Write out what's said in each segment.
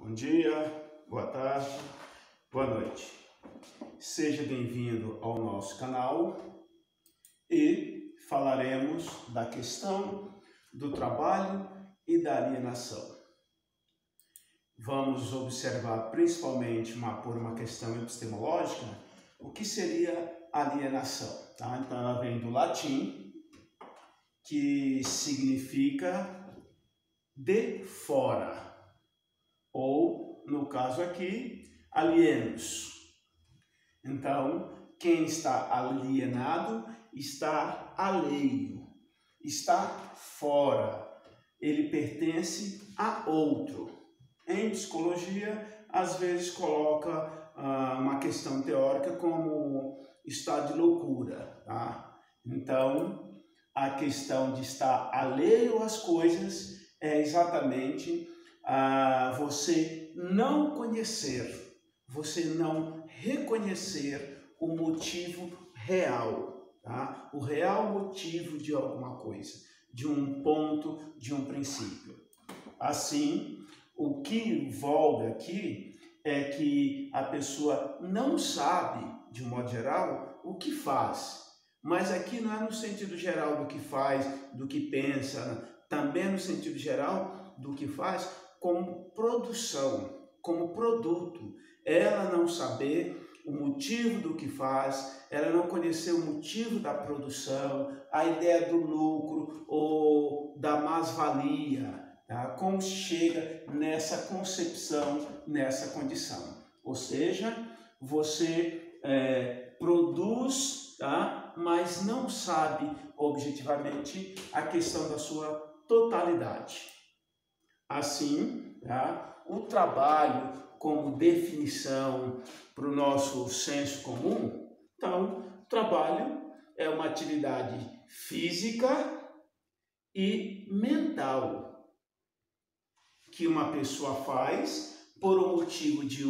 Bom dia, boa tarde, boa noite. Seja bem-vindo ao nosso canal e falaremos da questão do trabalho e da alienação. Vamos observar principalmente por uma questão epistemológica o que seria alienação. Tá? Então ela vem do latim, que significa de fora. Ou, no caso aqui, alienos. Então, quem está alienado está alheio, está fora, ele pertence a outro. Em psicologia, às vezes coloca uma questão teórica como estado de loucura. Tá? Então, a questão de estar alheio às coisas é exatamente você não conhecer, você não reconhecer o motivo real, tá? O real motivo de alguma coisa, de um ponto, de um princípio. Assim, o que volga aqui é que a pessoa não sabe, de um modo geral, o que faz. Mas aqui não é no sentido geral do que faz, do que pensa, também no sentido geral do que faz, como produção, como produto. Ela não saber o motivo do que faz, ela não conhecer o motivo da produção, a ideia do lucro ou da mais-valia, tá? Como chega nessa concepção, nessa condição. Ou seja, você produz, tá? Mas não sabe objetivamente a questão da sua totalidade. Assim, tá? O trabalho como definição para o nosso senso comum, então, trabalho é uma atividade física e mental que uma pessoa faz por um motivo de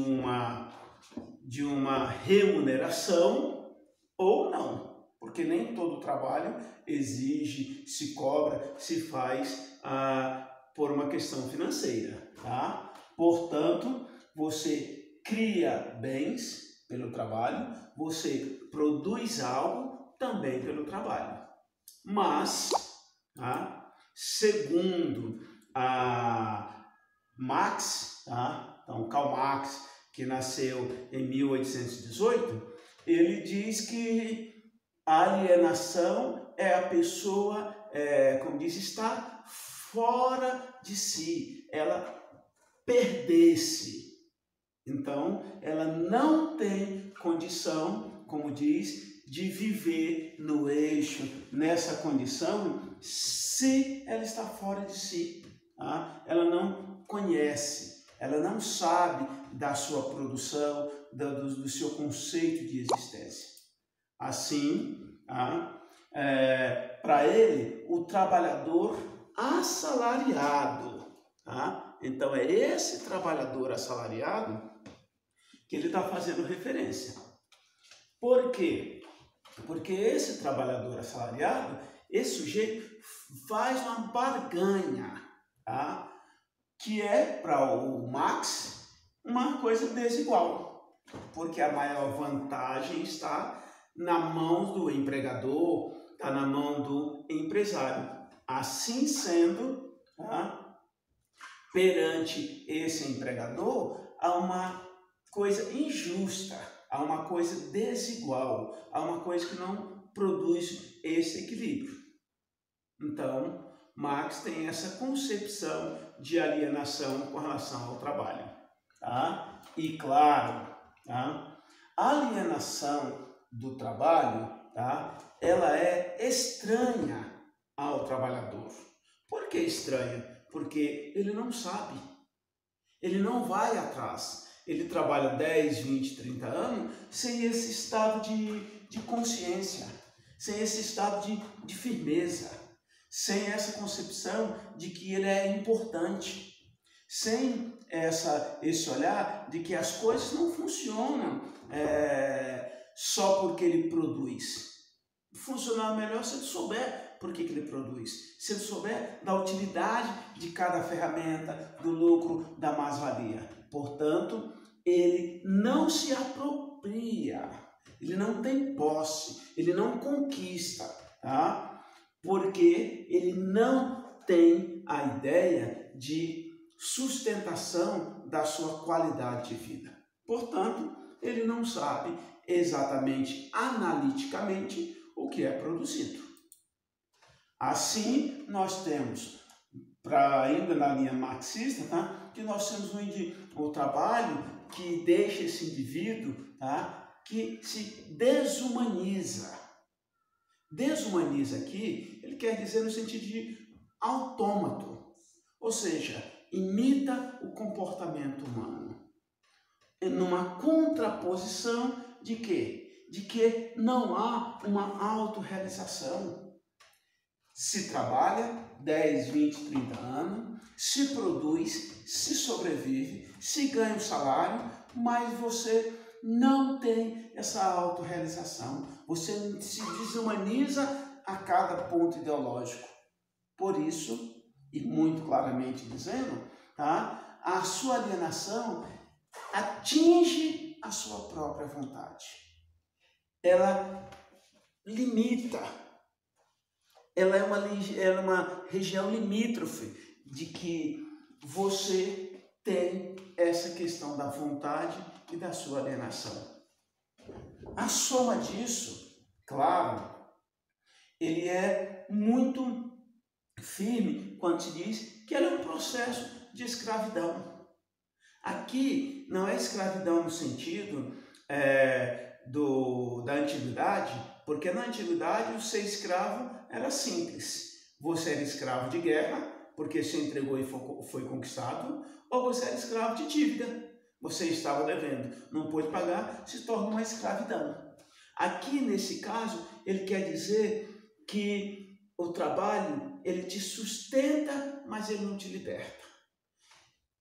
uma remuneração ou não, porque nem todo trabalho exige, se cobra, se faz por uma questão financeira, tá? Portanto, você cria bens pelo trabalho, você produz algo também pelo trabalho. Mas, tá? Segundo Marx, tá? Então, Karl Marx, que nasceu em 1818, ele diz que a alienação é a pessoa, como diz, está fora de si, ela perdesse. Então, ela não tem condição, como diz, de viver no eixo, nessa condição, se ela está fora de si. Tá? Ela não conhece, ela não sabe da sua produção, do seu conceito de existência. Assim, tá? Para ele, o trabalhador assalariado, tá? Então é esse trabalhador assalariado que ele está fazendo referência. Por quê? Porque esse trabalhador assalariado, esse sujeito faz uma barganha, tá? Que é, para o Marx, uma coisa desigual, porque a maior vantagem está na mão do empregador, está na mão do empresário. Assim sendo, tá? Perante esse empregador, há uma coisa injusta, há uma coisa desigual, há uma coisa que não produz esse equilíbrio. Então, Marx tem essa concepção de alienação com relação ao trabalho. Tá? E claro, tá? A alienação do trabalho, tá? Ela é estranha ao trabalhador. Por que estranha? Porque ele não sabe, ele não vai atrás, ele trabalha 10, 20, 30 anos sem esse estado de consciência, sem esse estado de firmeza, sem essa concepção de que ele é importante, sem esse olhar de que as coisas não funcionam só porque ele produz. Funcionar melhor se ele souber por que ele produz. Se ele souber da utilidade de cada ferramenta, do lucro, da mais-valia. Portanto, ele não se apropria, ele não tem posse, ele não conquista, tá? Porque ele não tem a ideia de sustentação da sua qualidade de vida. Portanto, ele não sabe exatamente, analiticamente, o que é produzido. Assim, nós temos, ainda na linha marxista, tá? Que nós temos o trabalho que deixa esse indivíduo, tá? Que se desumaniza. Desumaniza aqui, ele quer dizer no sentido de autômato, ou seja, imita o comportamento humano. Numa contraposição de quê? De que não há uma autorrealização. Se trabalha 10, 20, 30 anos, se produz, se sobrevive, se ganha um salário, mas você não tem essa autorrealização. Você se desumaniza a cada ponto ideológico. Por isso, e muito claramente dizendo, tá? A sua alienação atinge a sua própria vontade. Ela limita. Ela é uma região limítrofe de que você tem essa questão da vontade e da sua alienação. A soma disso, claro, ele é muito firme quando se diz que ele é um processo de escravidão. Aqui não é escravidão no sentido da antiguidade, porque na antiguidade o ser escravo era simples. Você era escravo de guerra, porque se entregou e foi conquistado, ou você era escravo de dívida. Você estava devendo, não pôde pagar, se torna uma escravidão. Aqui, nesse caso, ele quer dizer que o trabalho, ele te sustenta, mas ele não te liberta.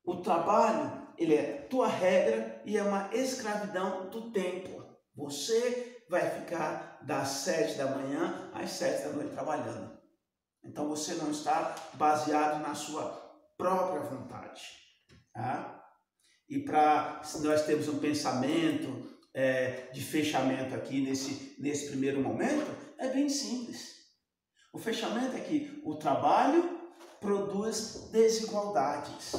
O trabalho, ele é tua regra e é uma escravidão do tempo. Você vai ficar das 7 da manhã às 7 da noite trabalhando. Então você não está baseado na sua própria vontade. Tá? E nós temos um pensamento de fechamento aqui nesse primeiro momento, é bem simples. O fechamento é que o trabalho produz desigualdades.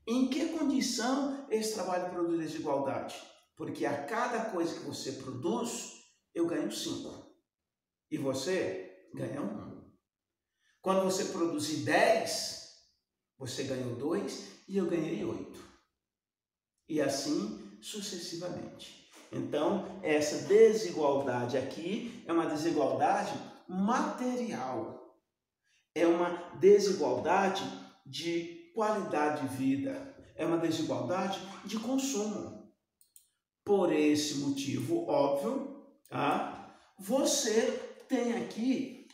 Em que condição esse trabalho produz desigualdade? Porque a cada coisa que você produz, eu ganho 5. E você ganha 1. Quando você produzir 10, você ganhou 2 e eu ganhei 8. E assim sucessivamente. Então, essa desigualdade aqui é uma desigualdade material. É uma desigualdade de qualidade de vida. É uma desigualdade de consumo. Por esse motivo óbvio, tá? Você tem aqui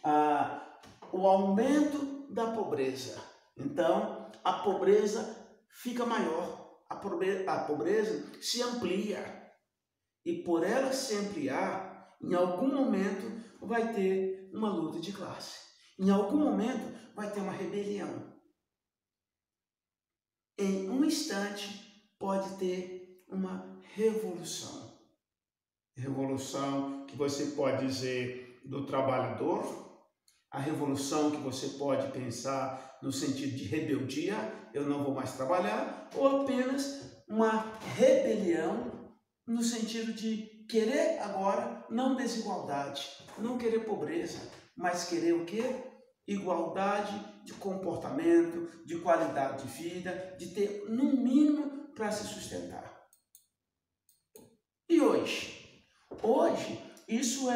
o aumento da pobreza. Então, a pobreza fica maior. A pobreza se amplia. E por ela se ampliar, em algum momento vai ter uma luta de classe. Em algum momento vai ter uma rebelião. Em um instante pode ter uma revolução. Revolução que você pode dizer do trabalhador, a revolução que você pode pensar no sentido de rebeldia, eu não vou mais trabalhar, ou apenas uma rebelião no sentido de querer agora não desigualdade, não querer pobreza, mas querer o quê? Igualdade de comportamento, de qualidade de vida, de ter no mínimo para se sustentar. E hoje? Hoje isso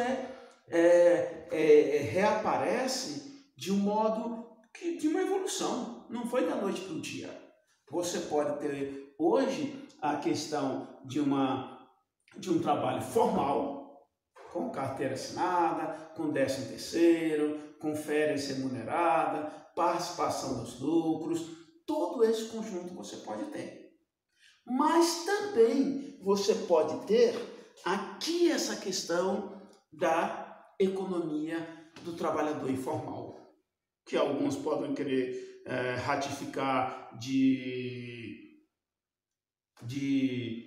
reaparece de um modo de uma evolução, não foi da noite para o dia. Você pode ter hoje a questão de um trabalho formal, com carteira assinada, com 13º, com férias remunerada, participação dos lucros, todo esse conjunto você pode ter. Mas também você pode ter aqui essa questão da economia do trabalhador informal. que alguns podem querer ratificar de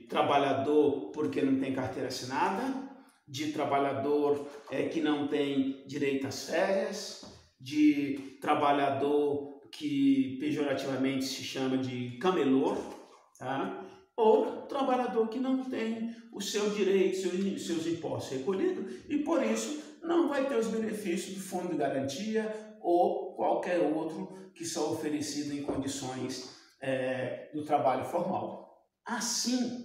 trabalhador porque não tem carteira assinada, de trabalhador que não tem direito às férias, de trabalhador que pejorativamente se chama de camelô, tá? Ou trabalhador que não tem o seu direito, seus impostos recolhidos e por isso não vai ter os benefícios do fundo de garantia ou qualquer outro que são oferecidos em condições do trabalho formal. Assim,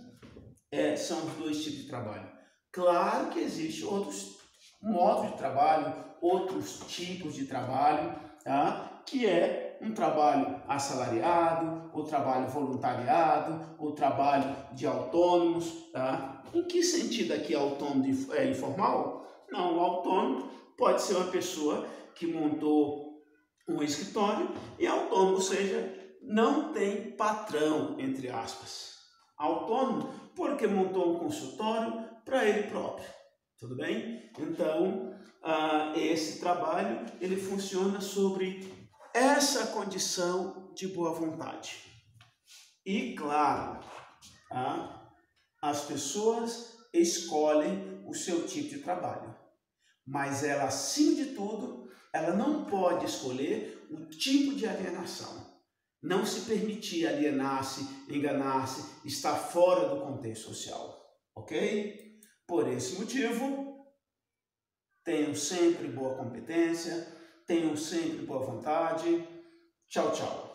são os dois tipos de trabalho. Claro que existem outros modos de trabalho, outros tipos de trabalho, tá? Que é um trabalho assalariado, o trabalho voluntariado, o trabalho de autônomos. Tá? Em que sentido aqui autônomo é informal? Não, o autônomo pode ser uma pessoa que montou um escritório e autônomo, ou seja, não tem patrão, entre aspas. Autônomo porque montou um consultório para ele próprio, tudo bem? Então, esse trabalho, ele funciona sobre essa condição de boa vontade. E, claro, as pessoas escolhem o seu tipo de trabalho, mas ela, acima de tudo, ela não pode escolher o tipo de alienação. Não se permitir alienar-se, enganar-se, estar fora do contexto social, ok? Por esse motivo, tenham sempre boa competência, tenham sempre boa vontade. Tchau, tchau.